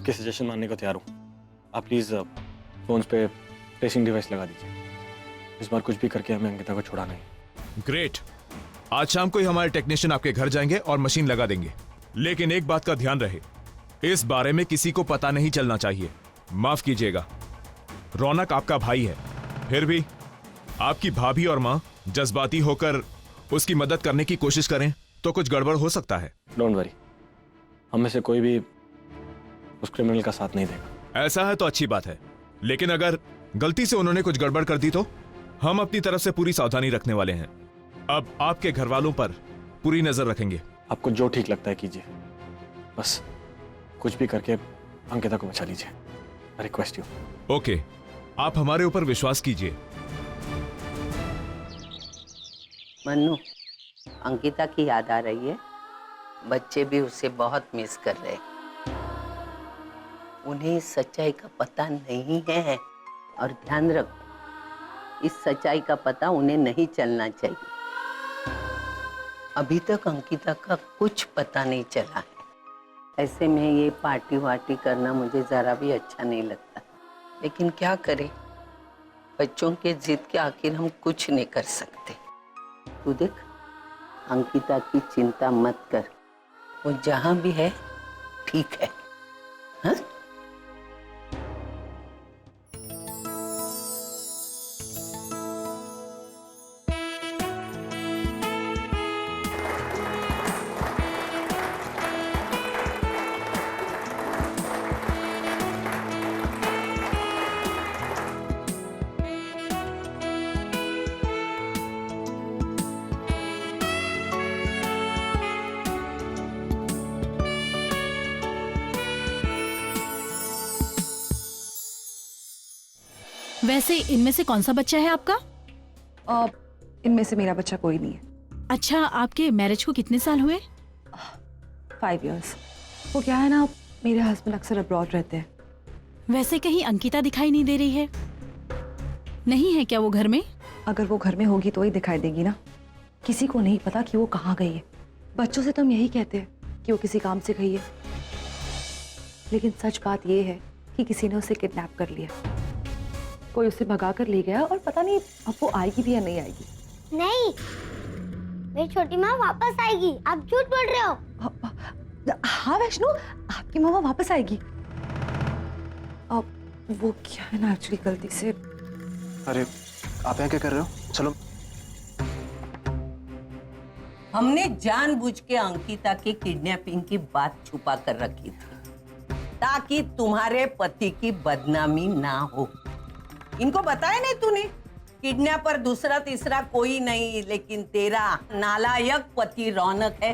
आपके सजेशन मानने को तैयार हूँ। आप प्लीज फोन्स पे ट्रेसिंग डिवाइस लगा दीजिए। इस बार कुछ भी करके हमें अंकिता को छुड़ाना है। ग्रेट। आज शाम को ही हमारे टेक्नीशियन आपके घर जाएंगे और मशीन लगा देंगे। लेकिन एक बात का ध्यान रहे, इस बारे में किसी को पता नहीं चलना चाहिए। माफ कीजिएगा, रौनक आपका भाई है, फिर भी आपकी भाभी और माँ जज्बाती होकर उसकी मदद करने की कोशिश करें तो कुछ गड़बड़ हो सकता है। डोंट वरी, हम में से कोई भी उस क्रिमिनल का साथ नहीं देगा। ऐसा है तो अच्छी बात है, लेकिन अगर गलती से उन्होंने कुछ गड़बड़ कर दी तो हम अपनी तरफ से पूरी सावधानी रखने वाले हैं। अब आपके घर वालों पर पूरी नजर रखेंगे। आपको जो ठीक लगता है कीजिए, बस कुछ भी करके अंकिता को बचा लीजिए। I request you. ओके, आप हमारे ऊपर विश्वास कीजिए। मन्नू, अंकिता की याद आ रही है। बच्चे भी उसे बहुत मिस कर रहे हैं। उन्हें इस सच्चाई का पता नहीं है, और ध्यान रख, इस सच्चाई का पता उन्हें नहीं चलना चाहिए। अभी तक अंकिता का कुछ पता नहीं चला है। ऐसे में ये पार्टी वार्टी करना मुझे जरा भी अच्छा नहीं लगता, लेकिन क्या करें, बच्चों के जिद के आखिर हम कुछ नहीं कर सकते। तू देख, अंकिता की चिंता मत कर, वो जहां भी है ठीक है। हाँ? वैसे इनमें से कौन सा बच्चा है आपका? इनमें से मेरा बच्चा कोई नहीं है। अच्छा, आपके मैरिज को कितने साल हुए? 5 years। वो क्या है ना, मेरे हस्बैंड अक्सर अब्रॉड रहते हैं। वैसे कहीं अंकिता दिखाई नहीं दे रही है? नहीं है क्या वो घर में? अगर वो घर में होगी तो ही दिखाई देगी ना। किसी को नहीं पता कि वो कहाँ गई है। बच्चों से तो हम यही कहते हैं कि वो किसी काम से गई है, लेकिन सच बात ये है कि किसी ने उसे किडनैप कर लिया। कोई उसे भगा कर ले गया, और पता नहीं अब वो आएगी भी या नहीं आएगी। नहीं, मेरी छोटी माँ वापस आएगी। आप झूठ बोल रहे हो। हाँ वैष्णु, आपकी मामा वापस आएगी। अब वो क्या है ना, एक्चुअली गलती से। अरे आप यहाँ क्या कर रहे हो? चलो। हमने जानबूझ के अंकिता की किडनैपिंग की बात छुपा कर रखी थी, ताकि तुम्हारे पति की बदनामी ना हो। इनको बताया नहीं तूने? किडनैपर दूसरा तीसरा कोई नहीं, लेकिन तेरा नालायक पति रौनक है।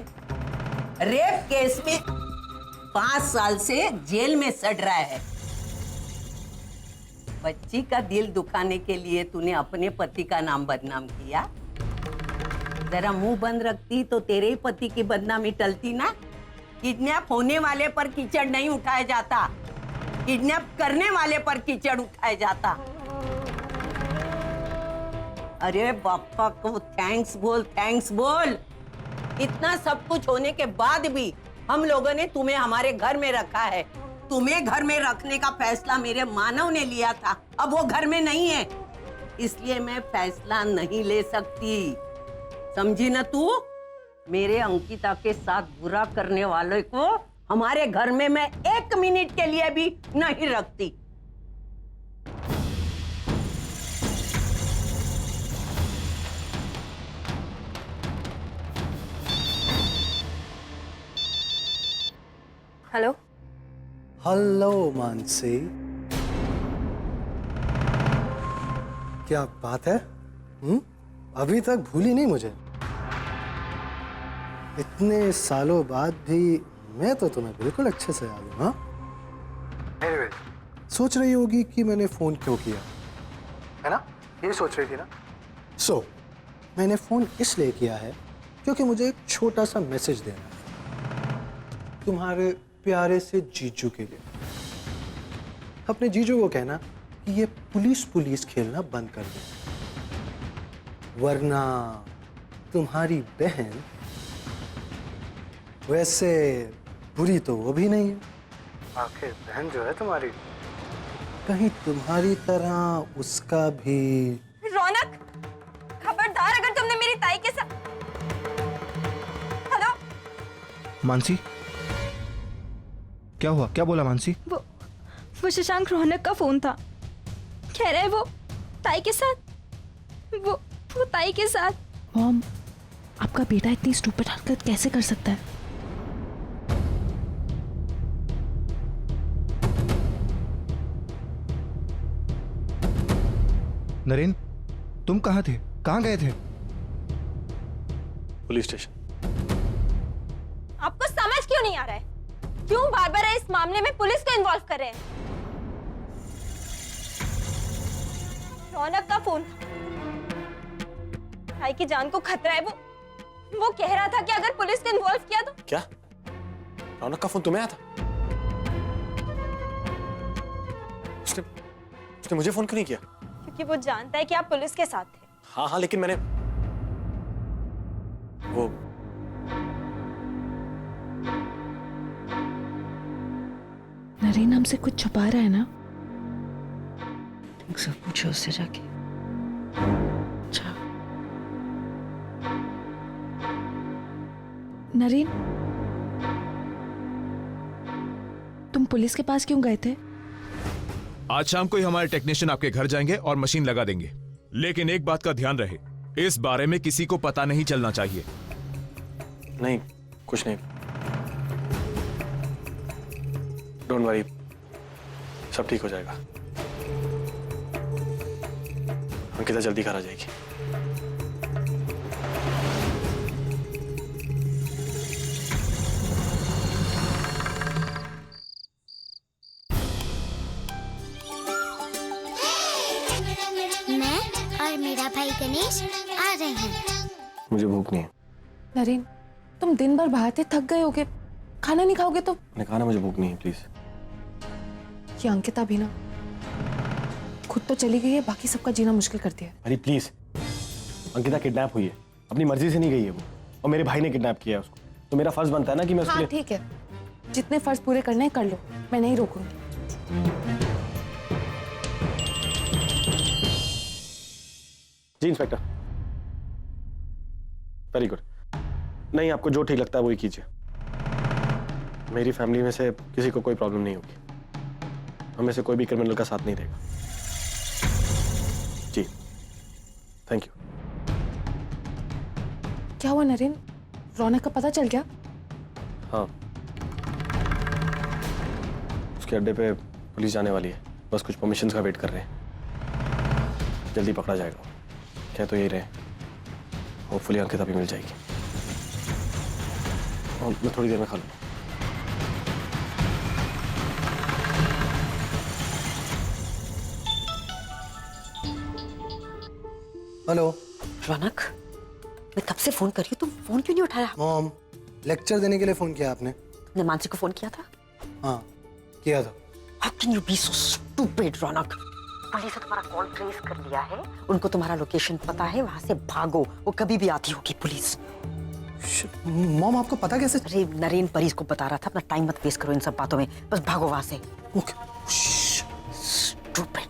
रेप केस में 5 साल से जेल में सड़ रहा है। बच्ची का दिल दुखाने के लिए तूने अपने पति का नाम बदनाम किया। जरा मुंह बंद रखती तो तेरे ही पति की बदनामी टलती ना। किडनैप होने वाले पर कीचड़ नहीं उठाया जाता, किडनैप करने वाले पर कीचड़ उठाया जाता। अरे बापा को थैंक्स बोल, थैंक्स बोल। इतना सब कुछ होने के बाद भी हम लोगों ने तुम्हें हमारे घर में रखा है। तुम्हें घर में रखने का फैसला मेरे मानव ने लिया था। अब वो घर में नहीं है, इसलिए मैं फैसला नहीं ले सकती। समझी ना तू? मेरे अंकिता के साथ बुरा करने वालों को हमारे घर में मैं 1 मिनट के लिए भी नहीं रखती। हेलो। हेलो मानसी, क्या बात है? अभी तक भूली नहीं मुझे? इतने सालों बाद भी मैं तो तुम्हें बिल्कुल अच्छे से याद हूँ। हाँ, सोच रही होगी कि मैंने फोन क्यों किया, है ना? ये सोच रही थी ना? मैंने फोन इसलिए किया है क्योंकि मुझे एक छोटा सा मैसेज देना है तुम्हारे प्यारे से जीजू के लिए। अपने जीजू को कहना कि ये पुलिस खेलना बंद कर दे, वरना तुम्हारी बहन, वैसे बुरी तो वो भी नहीं है, आखिर बहन जो है तुम्हारी, कहीं तुम्हारी तरह उसका भी। रौनक, खबरदार अगर तुमने मेरी ताई के साथ। हेलो मानसी, क्या हुआ? क्या बोला मानसी? वो शशांक रौनक का फोन था, कह रहा है वो ताई के साथ, वो ताई के साथ। मॉम, आपका बेटा इतनी स्टूपिड हरकत कैसे कर सकता है? नरेन, तुम कहाँ थे? कहाँ गए थे? Police station. आपको समझ क्यों नहीं आ रहा है? क्यों बार बार इस मामले में पुलिस को इन्वॉल्व कर रहे हैं? रौनक का फोन, भाई की जान को खतरा है। वो कह रहा था कि अगर पुलिस को इन्वॉल्व किया तो। क्या रौनक का फोन तुम्हें आया था? उसने मुझे फोन क्यों नहीं किया? क्योंकि वो जानता है कि आप पुलिस के साथ थे। हाँ हाँ, लेकिन मैंने वो नरेन हमसे कुछ छुपा रहा है ना? तुम सब पूछो उससे जाके। अच्छा नरेन, तुम पुलिस के पास क्यों गए थे? आज शाम को ही हमारे टेक्नीशियन आपके घर जाएंगे और मशीन लगा देंगे, लेकिन एक बात का ध्यान रहे, इस बारे में किसी को पता नहीं चलना चाहिए। नहीं, कुछ नहीं। डोंट वरी, सब ठीक हो जाएगा। अंकिता जल्दी घर आ जाएगी। मैं और मेरा भाई गणेश आ रहे हैं। मुझे भूख नहीं है। नरेन, तुम दिन भर बाहर थे, थक गए होगे, खाना नहीं खाओगे तो? मैंने कहा ना मुझे भूख नहीं है, प्लीज। ये अंकिता भी ना, खुद तो चली गई है, बाकी सबका जीना मुश्किल कर दिया है। अरे प्लीज, अंकिता किडनैप हुई है, अपनी मर्जी से नहीं गई है वो, और मेरे भाई ने किडनैप किया है उसको, तो मेरा फर्ज बनता है ना कि मैं उसके हाँ लिए। ठीक है, जितने फर्ज पूरे करने हैं कर लो, मैं नहीं रोकूंगी। जी इंस्पेक्टर। Very good. नहीं, आपको जो ठीक लगता है वही कीजिए। मेरी फैमिली में से किसी को कोई प्रॉब्लम नहीं होगी, हमें से कोई भी क्रिमिनल का साथ नहीं देगा। जी थैंक यू। क्या हुआ नरेन, रौनक का पता चल गया? हाँ, उसके अड्डे पे पुलिस जाने वाली है, बस कुछ परमिशंस का वेट कर रहे हैं, जल्दी पकड़ा जाएगा। क्या तो यही रहे, होपफुली अंकिता भी मिल जाएगी। और मैं थोड़ी देर में खा लूँ। हेलो रौनक, मैं कब से फोन कर रही हूँ, तुम फोन क्यों नहीं उठाया? मॉम, लेक्चर देने के लिए फोन किया आपने? तुमने मानसी को फोन किया था? हाँ किया था। How can you be so stupid, Raunak? Police ने तुम्हारा कॉल ट्रेस कर लिया है, उनको तुम्हारा लोकेशन पता है, वहां से भागो, वो कभी भी आती होगी पुलिस। मॉम आपको पता कैसे? अरे नरेन परीस को बता रहा था, अपना टाइम मत वेस्ट करो इन सब बातों में, बस भागो वहां से। ओके। Stupid.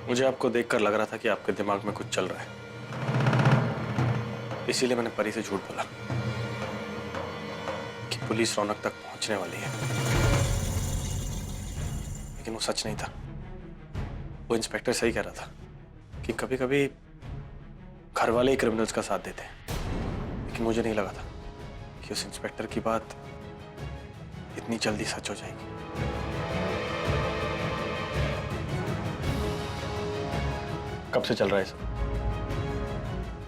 मुझे आपको देखकर लग रहा था कि आपके दिमाग में कुछ चल रहा है, इसीलिए मैंने परी से झूठ बोला कि पुलिस रौनक तक पहुंचने वाली है, लेकिन वो सच नहीं था। वो इंस्पेक्टर सही कह रहा था कि कभी कभी घर वाले ही क्रिमिनल्स का साथ देते हैं, लेकिन मुझे नहीं लगा था कि उस इंस्पेक्टर की बात इतनी जल्दी सच हो जाएगी। कब से चल रहा है सब?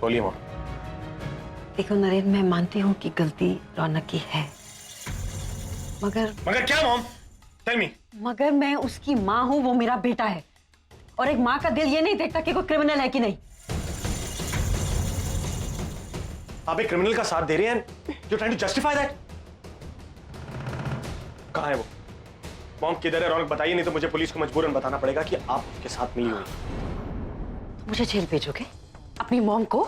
बोलिए माँ। देखो नरेन, मैं मानती हूँ कि गलती रौनक की है, मगर क्या मॉम? Tell me. मगर मैं उसकी माँ हूँ, वो मेरा बेटा है, और एक माँ का दिल ये नहीं देखता कि कोई क्रिमिनल है कि नहीं। आप एक क्रिमिनल का साथ दे रहे हैं, you trying to justify that? कहाँ है वो? मॉम किधर है? रौनक बताइए, नहीं तो मुझे पुलिस को मजबूरन बताना पड़ेगा कि आप उसके साथ मिली हुई। मुझे जेल भेजोगे अपनी मॉम को?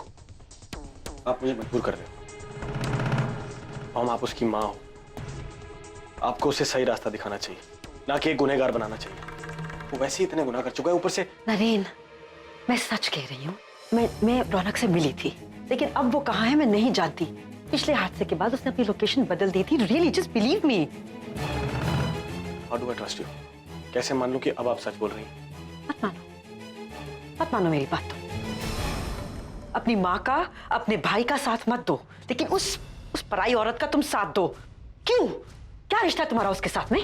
आप मुझे मजबूर कर रहे हो। मॉम, आप उसकी माँ हो, आपको उसे सही रास्ता दिखाना चाहिए, ना कि एक गुनहगार बनाना चाहिए। वो वैसे ही इतने गुनाह कर चुका है, ऊपर से। नरेन, मैं सच कह रही हूँ। मैं रौनक से मिली थी, लेकिन अब वो कहाँ है मैं नहीं जानती। पिछले हादसे के बाद उसने अपनी लोकेशन बदल दी थी। Really, just believe me. How do I trust you? कैसे मान लूं कि अब आप सच बोल रही हैं? मत मानो मेरी बात। अपनी माँ का, अपने भाई का साथ मत दो, लेकिन उस पराई औरत का तुम साथ दो। क्यों? क्या रिश्ता है तुम्हारा उसके साथ में?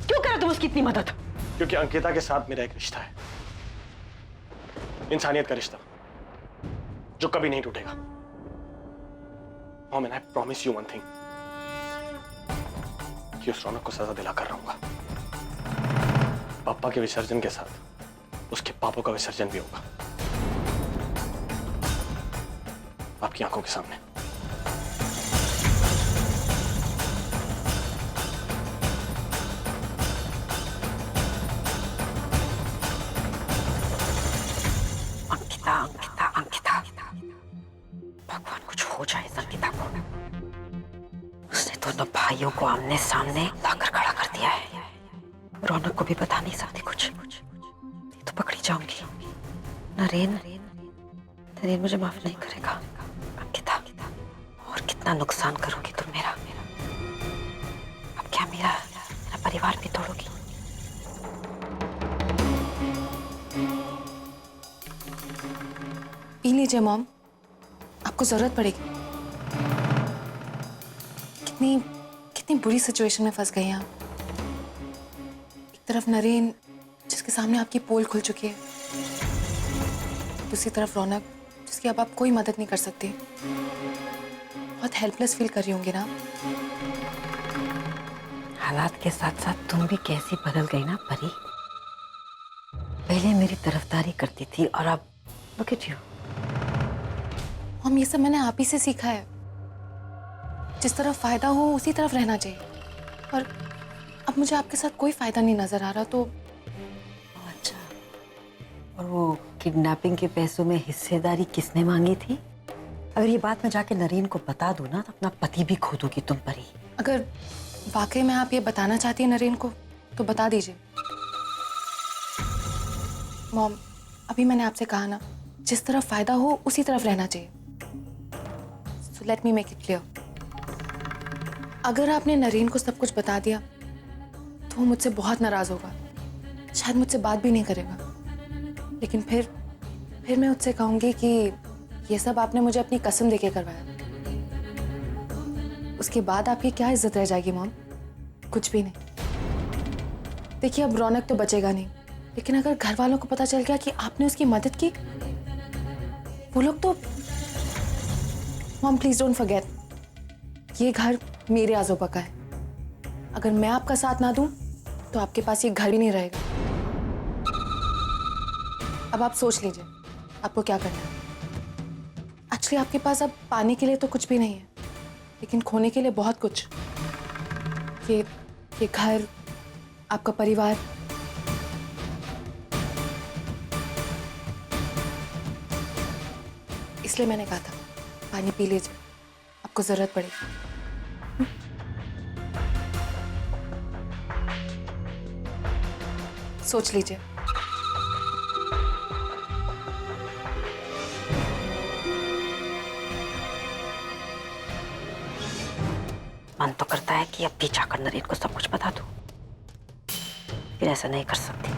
क्यों करा तुम उसकी इतनी मदद? क्योंकि अंकिता के साथ मेरा एक रिश्ता है, इंसानियत का रिश्ता, जो कभी नहीं टूटेगा। Mom, and I promise you one thing, कि उस रौनक को सजा दिलाकर रहूंगा। पापा के विसर्जन के साथ उसके पापों का विसर्जन भी होगा, आपकी आंखों के सामने। अंकिता, अंकिता, अंकिता, भगवान कुछ हो जाए इस अंकिता को। उसने दोनों भाइयों को आमने सामने लाकर खड़ा कर दिया है। रौनक को भी बता नहीं सकती कुछ, नहीं तो पकड़ी जाऊंगी। नरेन मुझे माफ नहीं करेगा। अंकिता, और कितना नुकसान करोगी तुम मेरा। अब क्या मेरा परिवार भी तोड़ोगी? पी लीजिए मॉम, आपको जरूरत पड़ेगी। कितनी बुरी सिचुएशन में फंस गई हैं आप। एक तरफ नरेन, जिसके सामने आपकी पोल खुल चुकी है, दूसरी तरफ रौनक, जिसकी अब आप कोई मदद नहीं कर सकते। बहुत हेल्पलेस फील कर रही होंगी ना। हालात के साथ साथ तुम भी कैसी बदल गई ना परी। पहले मेरी तरफदारी करती थी और अब लुक एट यू। हम ये सब मैंने आप ही से सीखा है। जिस तरफ फायदा हो उसी तरफ रहना चाहिए, और अब मुझे आपके साथ कोई फायदा नहीं नजर आ रहा। तो अच्छा, और वो किडनैपिंग के पैसों में हिस्सेदारी किसने मांगी थी? अगर ये बात मैं जाके नरीन को बता दूं ना, तो अपना पति भी खो दोगी तुम परी। अगर वाकई में आप ये बताना चाहती हैं नरेन को, तो बता दीजिए। मॉम, अभी मैंने आपसे कहा ना, जिस तरफ फायदा हो उसी तरफ रहना चाहिए। So let me make it clear. अगर आपने नरेन को सब कुछ बता दिया तो वो मुझसे बहुत नाराज होगा, शायद मुझसे बात भी नहीं करेगा। लेकिन फिर मैं उससे कहूंगी कि ये सब आपने मुझे अपनी कसम देके करवाया। उसके बाद आपकी क्या इज्जत रह जाएगी मॉम? कुछ भी नहीं। देखिए, अब रौनक तो बचेगा नहीं, लेकिन अगर घर वालों को पता चल गया कि आपने उसकी मदद की, वो लोग तो। मॉम, प्लीज डोंट फॉरगेट, ये घर मेरे आजोबा का है। अगर मैं आपका साथ ना दूं तो आपके पास ये घर भी नहीं रहेगा। अब आप सोच लीजिए आपको क्या करना है। एक्चुअली आपके पास अब पाने के लिए तो कुछ भी नहीं है, लेकिन खोने के लिए बहुत कुछ। ये घर, आपका परिवार। इसलिए मैंने कहा था पानी पी लीजिए, आपको जरूरत पड़ेगी। सोच लीजिए। मन तो करता है कि अब भी जाकर नरेन को सब कुछ बता दूं, फिर ऐसा नहीं कर सकती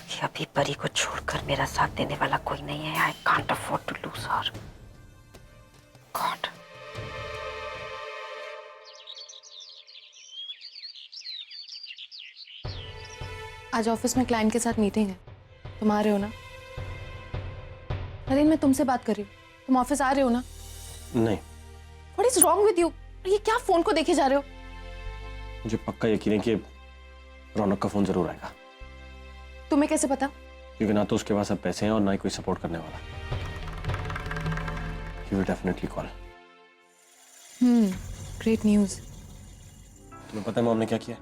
कि अभी परी को छोड़कर मेरा साथ देने वाला कोई नहीं है। I can't afford to lose her. God. आज ऑफिस में क्लाइंट के साथ मीटिंग है, तुम आ रहे हो ना? नरेन, मैं तुमसे बात कर रही हूँ, तुम ऑफिस आ रहे हो ना? नहीं। What is wrong with you? ये क्या फोन को देखे जा रहे हो? मुझे पक्का यकीन है कि रौनक का फोन जरूर आएगा। तुम्हें कैसे पता? क्योंकि ना तो उसके पास अब पैसे हैं और ना ही कोई सपोर्ट करने वाला। He will definitely call. Great news. तुम्हें पता है मॉम ने क्या किया?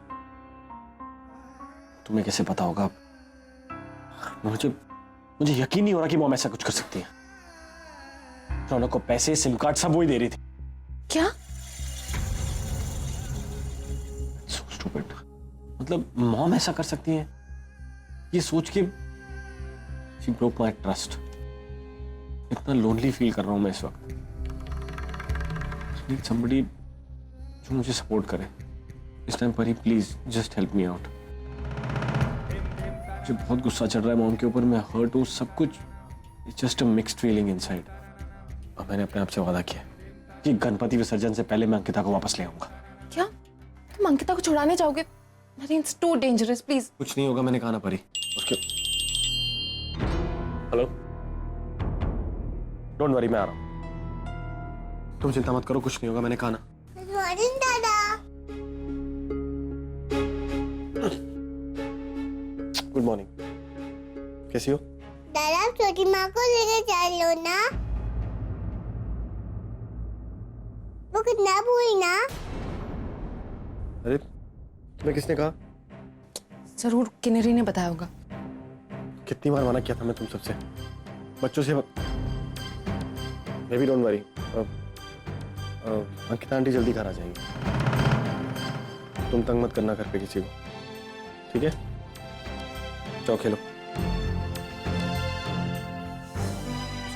तुम्हें कैसे पता होगा? मुझे यकीन नहीं हो रहा कि मॉम ऐसा कुछ कर सकती है। रौनक को पैसे, सिम कार्ड सब वही दे रही थी। क्या? So stupid. मतलब मॉम ऐसा कर सकती है ये सोच के she broke my trust. इतना लोनली फील कर रहा हूं मैं इस वक्त। Need somebody जो मुझे सपोर्ट करे। इस टाइम पर ही please just help me out. मुझे बहुत गुस्सा चढ़ रहा है मॉम के ऊपर, मैं हर्ट हूँ, सब कुछ just a mixed feeling inside. और मैंने अपने आप से वादा किया कि गणपति विसर्जन से पहले मैं अंकिता को वापस ले आऊंगा। क्या तुम अंकिता को छुड़ाने जाओगे? Naren, it's too dangerous, please. कुछ नहीं होगा, मैंने कहा ना परी। उसके हेलो, डोंट वरी, मैं आ रहा हूं। तुम चिंता मत करो, कुछ नहीं होगा, मैंने कहा ना। दादा, गुड मॉर्निंग, कैसी हो? दादा छोटी माँ को लेके चलो ना, वो किडनैप हुई ना। अरे तुम्हें किसने कहा? जरूर किन्नरी ने बताया होगा। कितनी बार मना किया था मैं तुम सबसे, बच्चों से। May be don't worry, Ankita aunty जल्दी घर आ जाएंगी। तुम तंग मत करना घर पे किसी को, ठीक है? जाओ खेलो।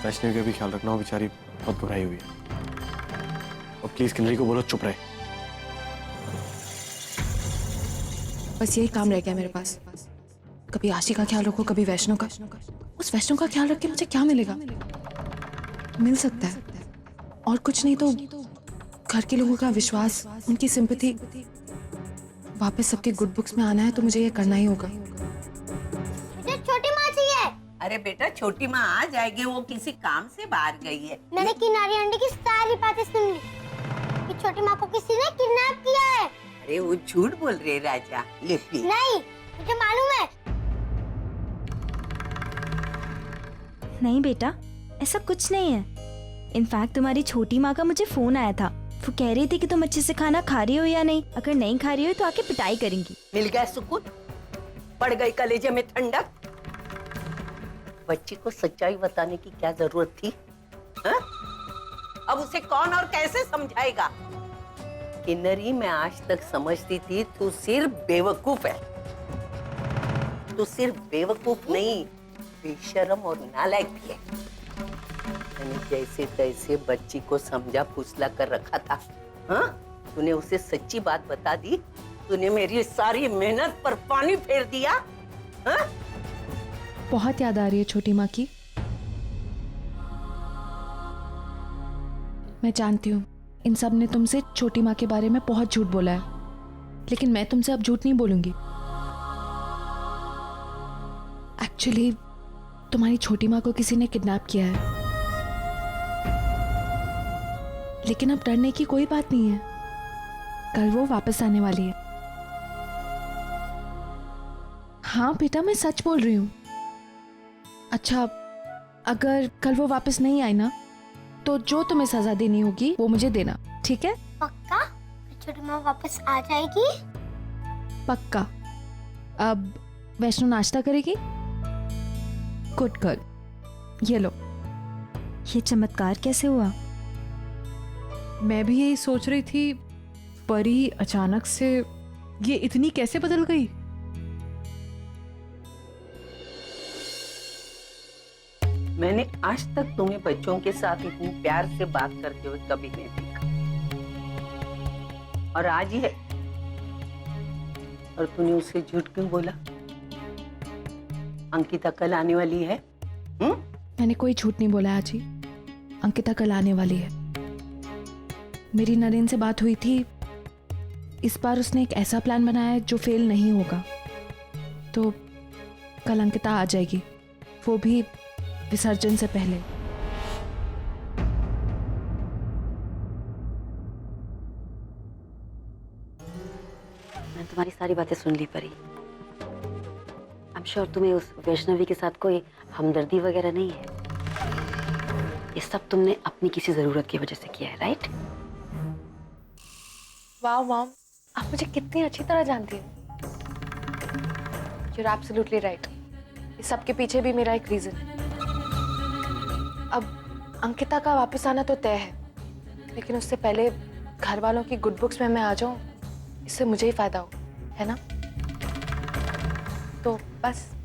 वैष्णवी का भी ख्याल रखना हो, बेचारी बहुत घबराई हुई है। और प्लीज किन्नरी को बोलो चुप रहे। बस यही काम रह गया मेरे पास। कभी आशी का ख्याल रखो, कभी वैष्णव का। उस वैष्णव का ख्याल रख के मुझे क्या मिलेगा? मिल सकता है और कुछ नहीं तो घर के लोगों का विश्वास, उनकी सिंपैथी। वापस सबके गुड बुक्स में आना है तो मुझे ये करना ही होगा। मुझे छोटी माँ चाहिए। अरे बेटा, छोटी माँ आ जाएगी, वो किसी काम से बाहर गई है। मैंने किनारी आंटी की सारी बातें सुन ली कि छोटी माँ को किसी ने किडनैप किया है। अरे वो झूठ बोल रहे राजा। ले प्लीज। नहीं, मुझे मालूम है। नहीं बेटा, ऐसा कुछ नहीं है। इनफैक्ट तुम्हारी छोटी माँ का मुझे फोन आया था। वो कह रही थी कि तुम अच्छे से खाना खा रही हो या नहीं। अगर नहीं खा रही हो तो आके पिटाई करेंगी। मिल गया सुकून, पड़ गई कलेजे में ठंडक। बच्ची को सच्चाई बताने की क्या जरूरत थी? हा? अब उसे कौन और कैसे समझाएगा? किन्नरी, मैं आज तक समझती थी तू सिर्फ बेवकूफ है। तू सिर्फ बेवकूफ नहीं, बेशर्म और नालायक भी है। मैंने जैसे तैसे बच्ची को समझा फुसला कर रखा था। हाँ? तूने उसे सच्ची बात बता दी। तूने मेरी सारी मेहनत पर पानी फेर दिया। हाँ? बहुत याद आ रही है छोटी माँ की। मैं जानती हूँ इन सब ने तुमसे छोटी माँ के बारे में बहुत झूठ बोला है, लेकिन मैं तुमसे अब झूठ नहीं बोलूंगी। एक्चुअली तुम्हारी छोटी माँ को किसी ने किडनैप किया है, लेकिन अब डरने की कोई बात नहीं है। कल वो वापस आने वाली है। हाँ बेटा, मैं सच बोल रही हूँ। अच्छा, अगर कल वो वापस नहीं आई ना, तो जो तुम्हें सजा देनी होगी वो मुझे देना, ठीक है? पक्का? छोटी माँ वापस आ जाएगी? पक्का। अब वैष्णो नाश्ता करेगी? गुड गर्ल, ये लो। ये चमत्कार कैसे हुआ? मैं भी यही सोच रही थी, परी अचानक से ये इतनी कैसे बदल गई? मैंने आज तक तुम्हें बच्चों के साथ इतनी प्यार से बात करते हुए कभी नहीं देखा, और आज ये, और तूने उसे झूठ क्यों बोला? अंकिता कल आने वाली है। मैंने कोई झूठ नहीं बोला आजी। अंकिता कल आने वाली है। मेरी नरेन से बात हुई थी। इस बार उसने एक ऐसा प्लान बनाया है जो फेल नहीं होगा। तो कल अंकिता आ जाएगी, वो भी विसर्जन से पहले। मैंने तुम्हारी सारी बातें सुन ली परी। आई एम श्योर तुम्हें उस वैष्णवी के साथ कोई हमदर्दी वगैरह नहीं है। ये सब तुमने अपनी किसी जरूरत की वजह से किया है, राइट? वाह मॉम, आप मुझे कितनी अच्छी तरह जानती हैं। You're absolutely right. इस सब के पीछे भी मेरा एक रीजन है। अब अंकिता का वापस आना तो तय है, लेकिन उससे पहले घर वालों की गुड बुक्स में मैं आ जाऊं, इससे मुझे ही फायदा हो, है ना? तो बस